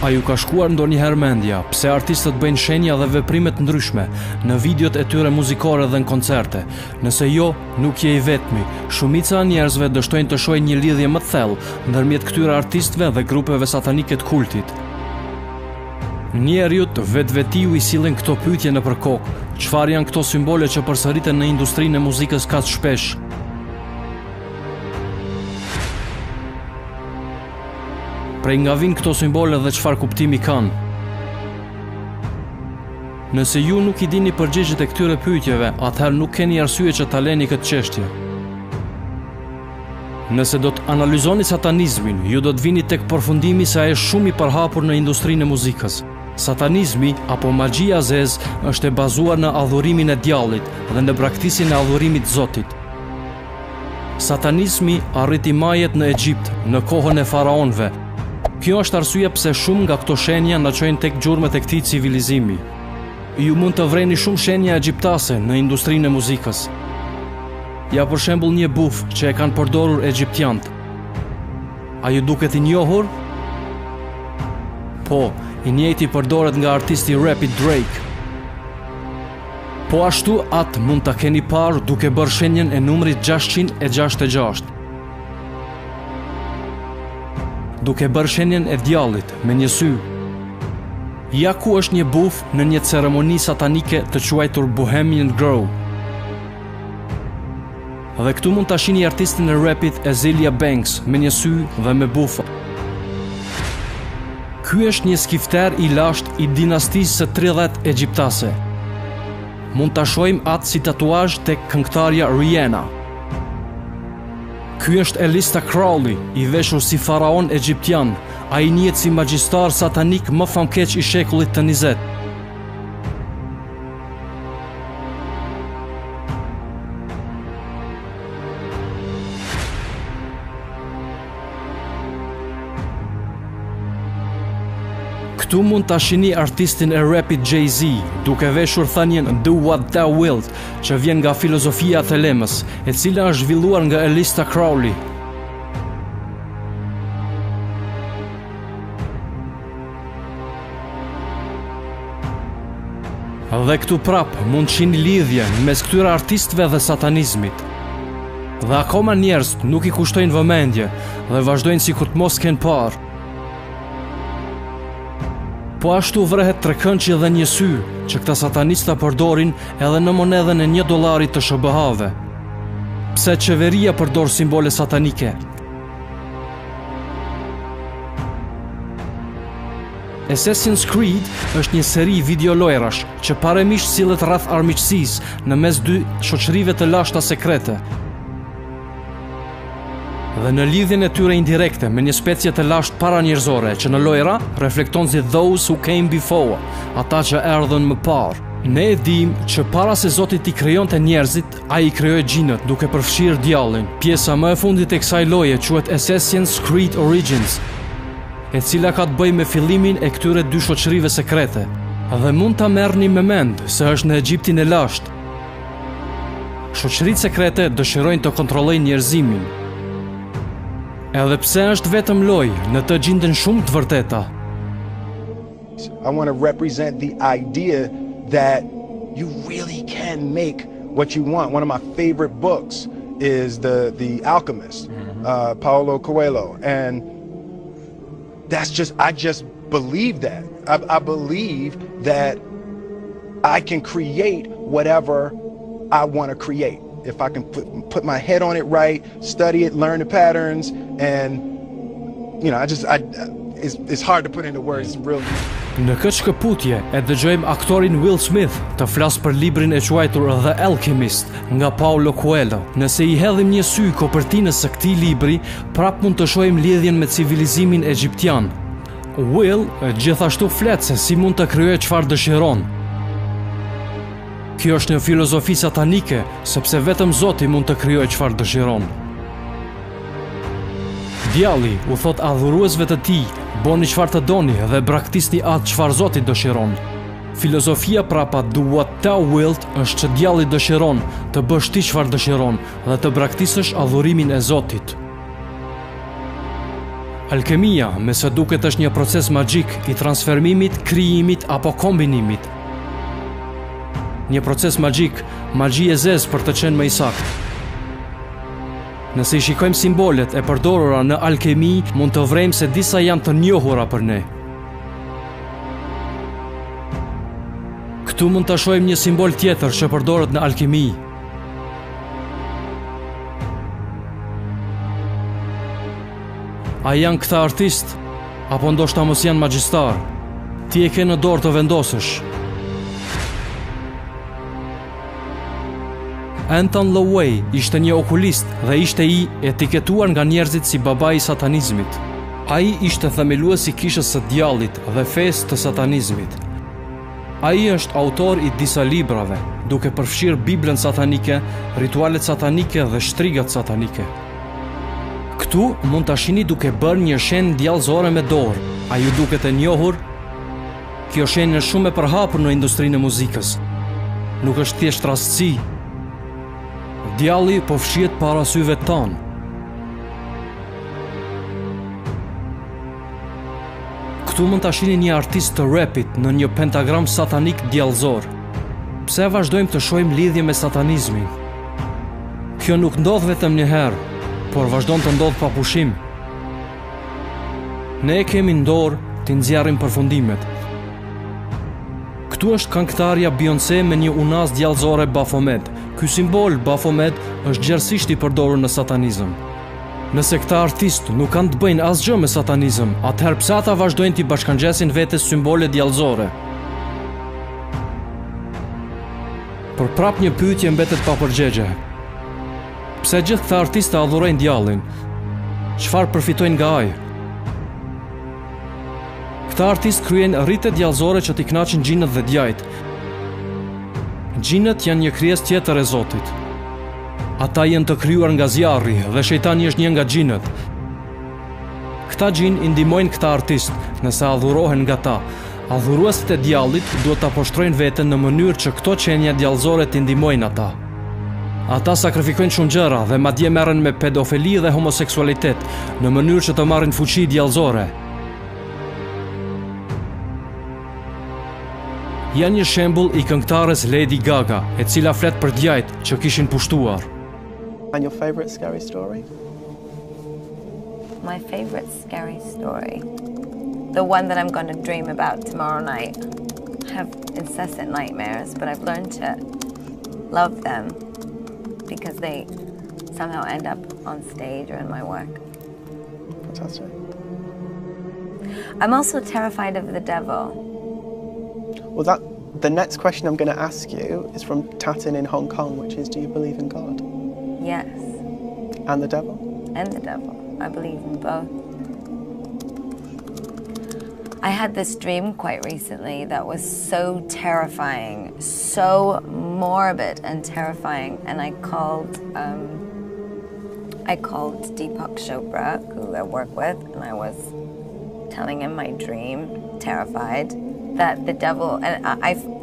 A ju ka shkuar ndonjëherë mendja pse artistët bëjnë shenja dhe veprime të ndryshme në videot e tyre muzikore dhe në koncerte? Nëse jo, nuk je i vetmi. Shumica e njerëzve dështojnë të shohin një lidhje më të thellë ndërmjet këtyre artistëve dhe grupeve satanike të kultit. Njerëzit vetvetiu i sillen këto pyetje nëpër kokë. Çfarë janë këto simbole që përsëriten në industrinë e muzikës kaq shpesh? Prej nga vinë këto simbole dhe çfarë kuptimi kanë? Nëse ju nuk i dini përgjigjet e këtyre pyetjeve, atëherë nuk keni arsye që ta lëni këtë çështje. Nëse do të analizoni satanizmin, ju do të vini tek përfundimi se ai është shumë i përhapur në industrinë e muzikës. Satanizmi apo magjia zez është e bazuar në adhurimin e djallit dhe në braktisjen e adhurimit të Zotit. Satanizmi arriti majet në Egjipt në kohën e faraonëve. Kjo është arsye pse shumë nga këto shenja na çojnë tek gjurmët e këtij civilizimi. Ju mund të vreni shumë shenja egjiptase në industrinë e muzikës. Ja për shembull një buf që e kanë përdorur egjiptianët. A ju duket i njohur? Po, i njëjti përdoret nga artisti rapi Drake. Po ashtu atë mund ta keni parë duke bërë shenjen e numrit 666. Duke bërë shenjen e djallit me një sy. Ja ku është një buf në një ceremoni satanike të quajtur Bohemian Grove. Dhe këtu mund ta shihni artistin e rapit Azealia Banks me një sy dhe me bufa. Ky është një skifter i lashtë i dinastisë së 30 egjiptase. Mund ta shohim atë si tatuazh tek këngëtarja Rihanna. Ky është Elista Crowley, i veshur si faraon egjiptian, ai njihet si magjistar satanik më famkeq i shekullit të 20. Këtu mund ta shihni artistin e rapit Jay-Z, duke veshur thanjen Do What Thou Wilt, që vjen nga filozofia e thelemës, e cila është zhvilluar nga Elista Crowley. Dhe këtu prap mund shihni lidhje mes këtyre artistëve dhe satanizmit. Dhe akoma njerëz nuk i kushtojnë vëmendje dhe vazhdojnë sikur të mos kenë parë. Po ashtu vrehet trekëndshi dhe një sy, që këta satanista përdorin edhe në monedhën e $1 të SBH-ve. Pse qeveria përdor simbole satanike? Assassin's Creed është një seri videolojrash që paremisht sillet rreth armiqësisë në mes dy shoqërive të lashta sekrete. Dhe në lidhjen e tyre indirekte me një specie të lashtë paranjerëzore që në lojra reflekton si those who came before, ata që erdhën më parë. Ne e dim që para se Zoti t'i krijonte njerëzit, ai i krijoi gjinët duke përfshirë djallin. Pjesa më e fundit e kësaj loje quhet Assassin's Creed Origins, e cila ka të bëjë me fillimin e këtyre dy shoqërive sekrete. Dhe mund ta merrni me mend se është në Egjiptin e lashtë. Shoqëritë sekrete dëshirojnë të kontrollojnë njerëzimin. Edhe pse është vetëm lojë, në të gjenden shumë të vërteta. I want to represent the idea that you really can make what you want. One of my favorite books is The Alchemist, Paulo Coelho, and I just believe that. I believe that I can create whatever I want to create. If I can put my head on it right, study it, learn the patterns, and it's hard to put into words. Really. Në këtë shkëputje e dëgjojmë aktorin Will Smith të flas për librin e quajtur The Alchemist nga Paulo Coelho. Nëse i hedhim një sy kopertinës së këtij libri, prap mund të shohim lidhjen me civilizimin egjiptian. Will gjithashtu flet se si mund të krijojë çfarë dëshiron. Kjo është një filozofi satanike, sepse vetëm Zoti mund të krijojë çfarë dëshiron. Djalli u thot adhuruesve të tij, boni çfarë të doni dhe braktisni atë çfarë Zoti dëshiron. Filozofia prapa Do What Thou Wilt është që djalli dëshiron të bësh ti çfarë dëshiron dhe të braktisësh adhurimin e Zotit. Alkemia, me së duket është një proces magjik i transfermimit, krijimit apo kombinimit. Një proces magjik, magji e zezë për të qenë më i saktë. Nëse i shikojmë simbolet e përdorura në alkemi, mund të vrejmë se disa janë të njohura për ne. Këtu mund të shohim një simbol tjetër që përdoret në alkemi. A janë këta artist? Apo ndoshta mos janë magjistar? Ti e ke në dorë të vendosësh. Anton LaVey ishte një okulist dhe ishte i etiketuar nga njerëzit si babai i satanizmit. Ai ishte themeluesi i kishës së djallit dhe fesë të satanizmit. Ai është autor i disa librave, duke përfshirë Biblën satanike, ritualet satanike dhe shtrigat satanike. Këtu mund ta shihni duke bërë një shenjë djallëzore me dorë. A ju duket e njohur? Kjo shenjë është shumë e përhapur në industrinë e muzikës. Nuk është thjesht rastësi. Djalli po fshihet para syve tanë. Këtu mund ta shihni një artist të rapit në një pentagram satanik djallëzor. Pse vazhdojmë të shohim lidhje me satanizmin? Kjo nuk ndodh vetëm një herë, por vazhdon të ndodh pa pushim. Ne kemi në dorë të nxjarrim përfundimet. Këtu është këngëtarja Beyoncé me një unaz djallëzore Baphomet. Ky simbol Baphomet është gjerësisht i përdorur në satanizëm. Nëse këta artist nuk kanë të bëjnë asgjë me satanizëm, atëherë pse ata vazhdojnë t'i bashkangjesin vetes simbole djallëzore? Por prap një pyetje mbetet pa përgjigje. Pse gjithë këta artistë adhurojnë djallin? Çfarë përfitojnë nga ai? Këta artistë kryejnë rrite djallëzore që t'i kënaqin xhinët dhe djajt. Xhinët janë një krijesë tjetër e Zotit. Ata janë të krijuar nga zjarri dhe shejtani është një nga xhinët. Këta xhinë i ndihmojnë këta artistë nëse adhurohen nga ta. Adhuruesit e djallit duhet ta poshtrojnë veten në mënyrë që këto qenia djallëzore t'i ndihmojnë ata. Ata sakrifikojnë shumë gjëra dhe madje merren me pedofili dhe homoseksualitet në mënyrë që të marrin fuqi djallëzore. Janë një shembull i këngëtares Lady Gaga, e cila flet për djajt që kishin pushtuar. And your favorite scary story? My favorite scary story, the one that I'm going to dream about tomorrow night. I have incessant nightmares, but I've learned to love them because they somehow end up on stage or in my work. Fantastic. I'm also terrified of the devil. Well, the next question I'm going to ask you is from Tatin in Hong Kong, which is, do you believe in God? Yes. And the devil? And the devil. I believe in both. I had this dream quite recently that was so terrifying, so morbid and terrifying, and I called Deepak Chopra, who I work with, and I was telling him my dream, terrified, that the devil, and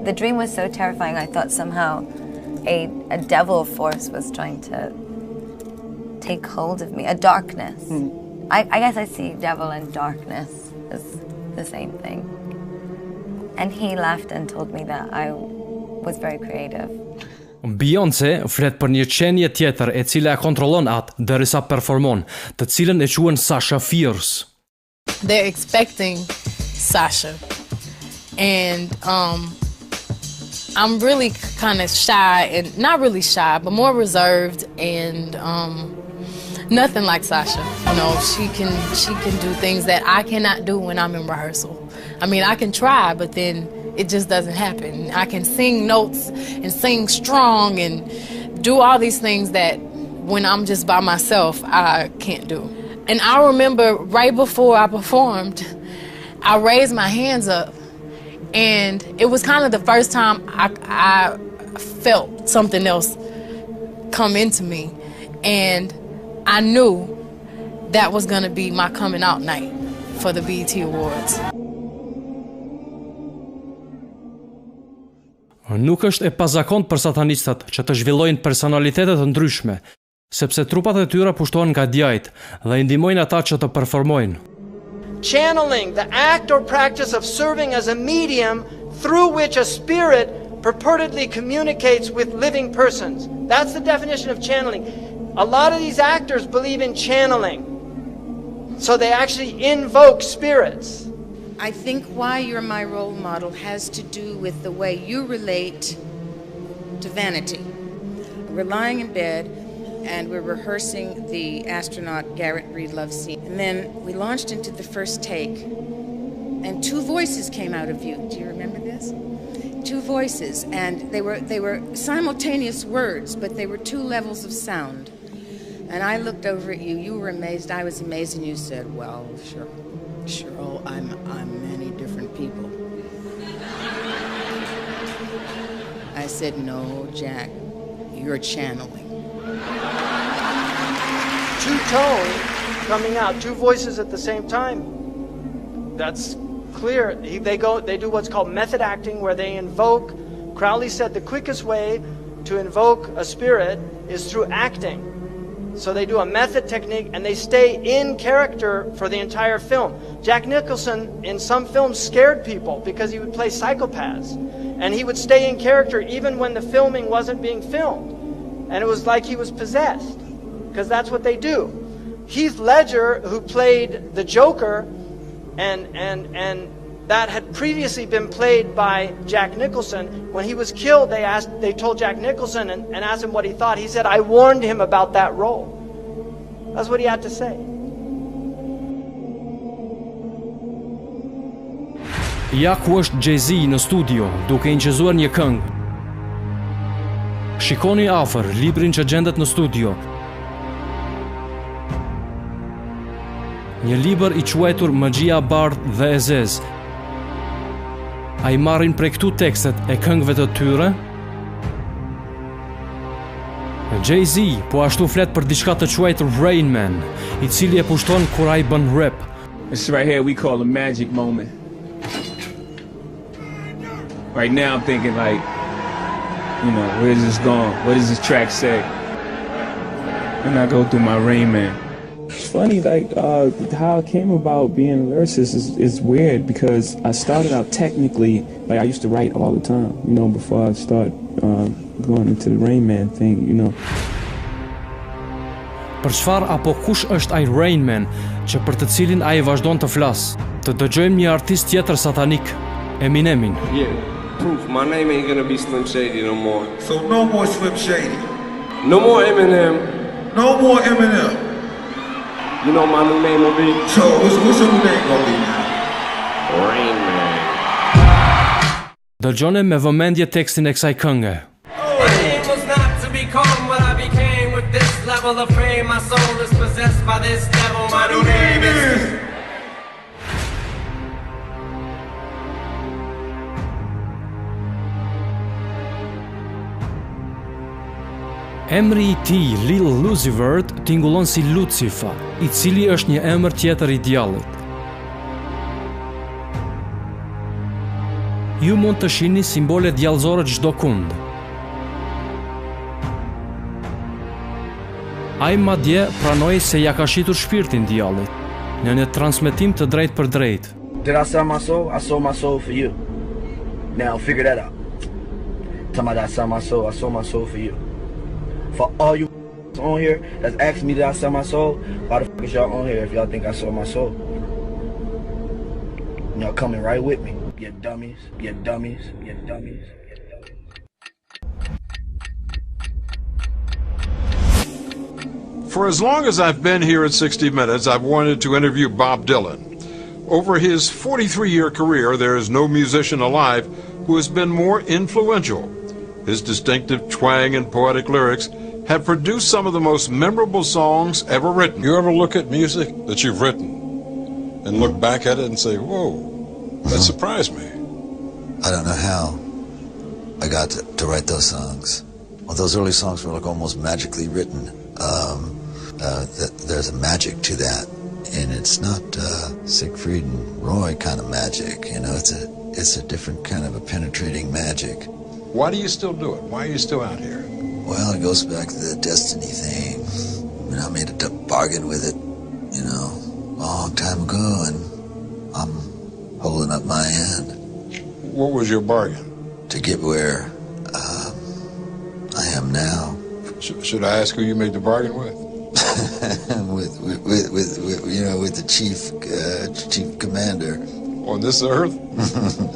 the dream was so terrifying, I thought somehow a devil force was trying to take hold of me, a darkness. I guess I see devil and darkness as the same thing. And he laughed and told me that I was very creative. Beyoncé flet për një qenie tjetër e cila e kontrollon atë derisa performon, të cilën e quhen Sasha Fierce. They're expecting Sasha. And I'm really kind of shy, and not really shy, but more reserved, and nothing like Sasha. You know, she can do things that I cannot do when I'm in rehearsal. I mean, I can try, but then it just doesn't happen. I can sing notes and sing strong and do all these things that when I'm just by myself, I can't do. And I remember right before I performed, I raised my hands up, and it was kind of the first time I felt something else come into me. And I knew that was going to be my coming out night for the BET Awards. Nuk është e pazakontë për satanistat që të zhvillojnë personalitetet të ndryshme, sepse trupat e tyre pushtohen nga djajt dhe i ndihmojnë ata që të performojnë. channeling, the act or practice of serving as a medium through which a spirit purportedly communicates with living persons. That's the definition of channeling. A lot of these actors believe in channeling. So they actually invoke spirits. I think why you're my role model has to do with the way you relate to vanity. We're lying in bed and we're rehearsing the astronaut Garrett Reed love scene. And then we launched into the first take and two voices came out of you. Do you remember this? Two voices, and they were simultaneous words, but they were two levels of sound. And I looked over at you, you were amazed, I was amazed, and you said, well, sure, Cheryl, I'm many different people. I said, no, Jack, you're channeling. Two tones coming out, two voices at the same time. That's clear. They do what's called method acting, where they invoke. Crowley said the quickest way to invoke a spirit is through acting. So they do a method technique and they stay in character for the entire film. Jack Nicholson in some films scared people because he would play psychopaths. And he would stay in character even when the filming wasn't being filmed. And it was like he was possessed, because that's what they do. Heath Ledger, who played the Joker, and that had previously been played by Jack Nicholson. When he was killed, they told Jack Nicholson and asked him what he thought. He said, I warned him about that role. That's what he had to say. Ja ku është Jay-Z në studio, duke inqizuar një këngë. Shikoni afër librin që gjendet në studio. Një libër I quajtur Magjia Bardh dhe e Zez. A I marrin prej këtu tekstet e këngëve të tyre? Jay-Z po ashtu flet për diçka të quajtur Rain Man, I cili e pushton kur ai bën rap. This right here we call a magic moment. Right now I'm thinking like, you know, where is this going? What does this track say? And I go through my Rain Man. It's funny, like, how I came about being a lyricist is weird, because I started out technically, like I used to write all the time, you know, before I start going into the Rain Man thing, you know. Për çfarë apo kush është ai Rain Man që për të cilin ai vazhdon të flas? Të dëgjojmë një artist tjetër satanik, Eminemin. Yeah, proof. My name ain't gonna be Slim Shady no more. So no more Slim Shady. No more Eminem. No more Eminem. You know my new name will be? So what's your new name gonna be now? Rain Man. Dëgjone me vëmendje tekstin e kësaj kënge. My aim was not to become what I became with this level of fame. My soul is possessed by this devil. My new name is... Emri I tij, Lil Uzi Vert, tingëllon si Lucifer, I cili është një emër tjetër I djallit. Ju mund të shihni simbole djallëzore çdo kund. Ai madje pranoi se ja ka shitur shpirtin djallit, në një transmetim të drejtë për drejtë. Did I sell my soul? I sold my soul for you. Now figure that out. Tell me that I sold my soul for you. For all you on here that's asking me did I sell my soul, why the fuck is y'all on here if y'all think I sold my soul? Y'all coming right with me. You dummies, you dummies, you dummies, you dummies. For as long as I've been here at 60 Minutes, I've wanted to interview Bob Dylan. Over his 43-year career, there is no musician alive who has been more influential. His distinctive twang and poetic lyrics have produced some of the most memorable songs ever written. You ever look at music that you've written and look back at it and say, whoa, that surprised me? I don't know how I got to write those songs. Well, those early songs were like almost magically written. There's a magic to that, and it's not Siegfried and Roy kind of magic. You know, it's a different kind of a penetrating magic. Why do you still do it? Why are you still out here? Well, it goes back to the destiny thing. I mean, I made a bargain with it, you know, a long time ago, and I'm holding up my end. What was your bargain? To get where I am now. Should I ask who you made the bargain with? with the chief commander. On this earth?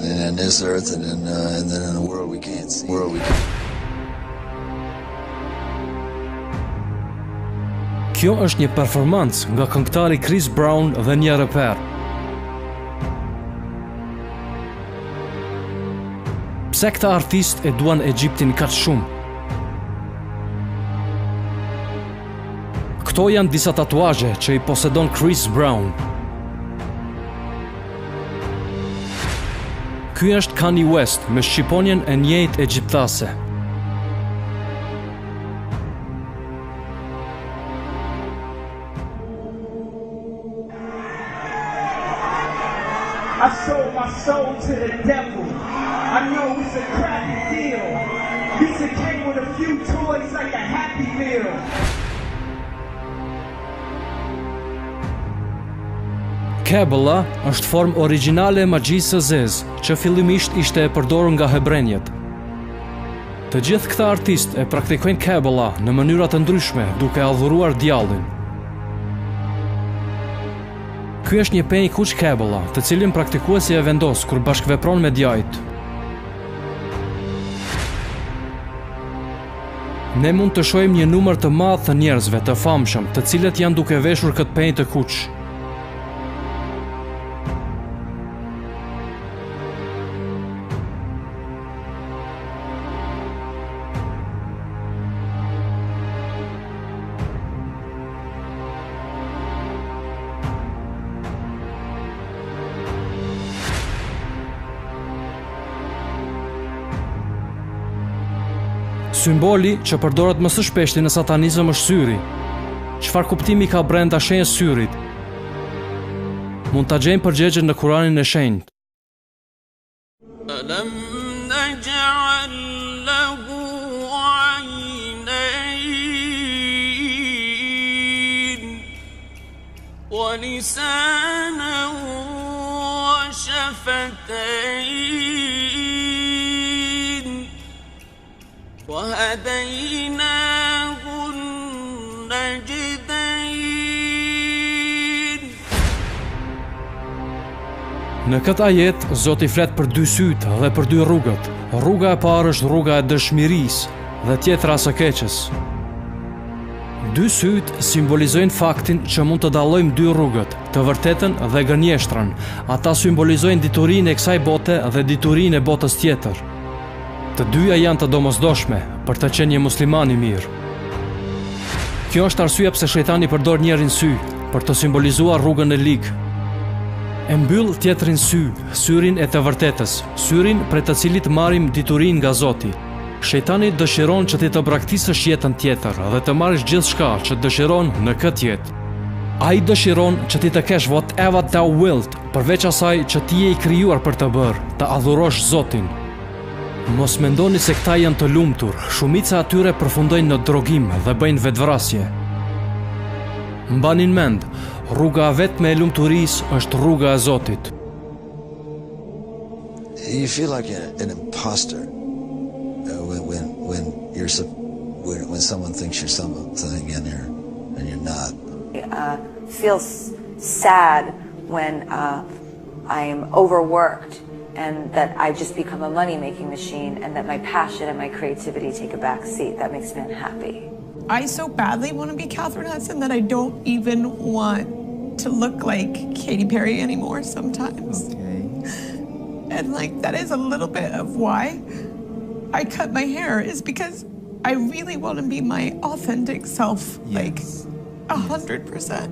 And this earth, and then in a world we can't see. Kjo është një performancë nga këngëtari Chris Brown dhe një reper. Pse këta artist e duan Egjiptin kaq shumë? Këto janë disa tatuazhe që i posedon Chris Brown. Ky është Kanye West me shqiponjen e njëjtë egjiptase. I sold my soul to the devil. I know it's a crappy deal. Pizza came with a few toys like a Happy Meal. Kabbalah është formë origjinale e magjisë së zezë, që fillimisht ishte e përdorur nga hebrenjët. Të gjithë këta artistë e praktikojnë Kabbalah në mënyra të ndryshme, duke adhuruar djallin. Ky është një penj kuq Kabbalah, të cilin praktikuesi e vendos kur bashkëvepron me djajt. Ne mund të shohim një numër të madh të njerëzve të famshëm, të cilët janë duke veshur këtë penj të kuq. Symboli që përdoret më së shpeshti në satanizëm është syri. Çfarë kuptimi ka brenda shenjës syrit? Mund ta gjejmë përgjigjen në Kuranin e Shenjtë. Alam naj'al lahu 'aynayn wa lisanan wa shafatayn وهديناه النجدين. Në këtë ajet, Zoti flet për dy sytë dhe për dy rrugët. Rruga e parë është rruga e dëshmirisë dhe tjetra së keqes. Dy sytë simbolizojnë faktin që mund të dallojmë dy rrugët, të vërtetën dhe gënjeshtrën. Ata simbolizojnë diturinë e kësaj bote dhe diturinë e botës tjetër. Të dyja janë të domosdoshme për të qenë një musliman i mirë. Kjo është arsyeja pse shejtani përdor njërin sy për të simbolizuar rrugën e ligë. E mbyll tjetrin sy, syrin e të vërtetës, syrin prej të cilit marrim diturinë nga Zoti. Shejtani dëshiron që ti të braktisësh jetën tjetër dhe të marrësh gjithçka që dëshiron në këtë jetë. Ai dëshiron që ti të kesh whatever thou wilt, përveç asaj që ti je i krijuar për të bërë, të adhurosh Zotin. Mos mendoni se këta janë të lumtur, shumica atyre përfundojnë në drogim dhe bëjnë vetvrasje. Mbanin mend, rruga vetme e lumturisë është rruga e Zotit. You feel like an imposter when someone thinks you're something and you're not. Feels sad when I'm overworked and that I just become a money-making machine and that my passion and my creativity take a back seat. That makes me unhappy. I so badly want to be Catherine Hudson that I don't even want to look like Katy Perry anymore sometimes. Okay. And like that is a little bit of why I cut my hair, is because I really want to be my authentic self, like 100%.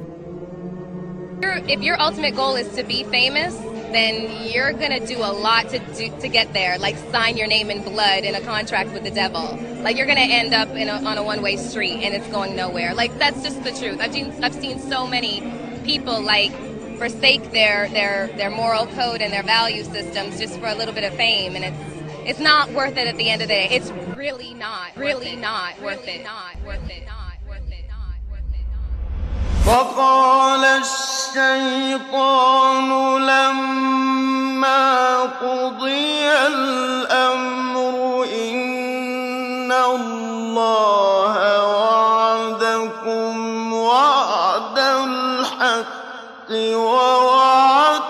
If your ultimate goal is to be famous, then you're gonna do a lot to get there, like sign your name in blood in a contract with the devil. Like you're gonna end up on a one-way street and it's going nowhere. Like that's just the truth. I've seen so many people like forsake their moral code and their value systems just for a little bit of fame, and it's not worth it at the end of the day. It's really not worth it. وقال الشيطان لما قضي الأمر إن الله وعدكم وعد الحق ووعدتكم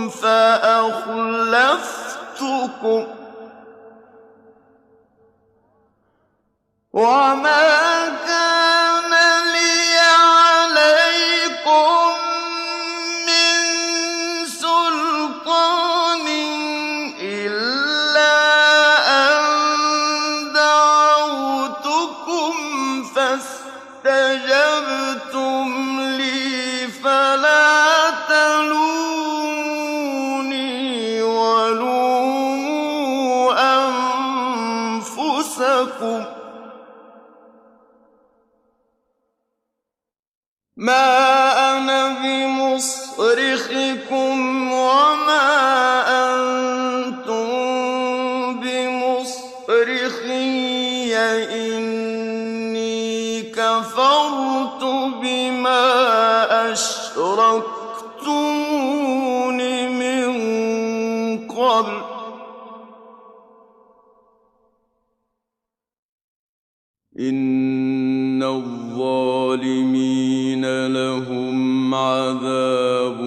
فأخلفتكم وما كان لي عليكم من سلطان إلا أن دعوتكم فاستجبتم لي فلا تلوموني ولوموا أنفسكم ما أنا بمصرخكم وما أنتم بمصرخي إني كفرت بما أشركتمون من قبل إن الظالمين لهم عذاب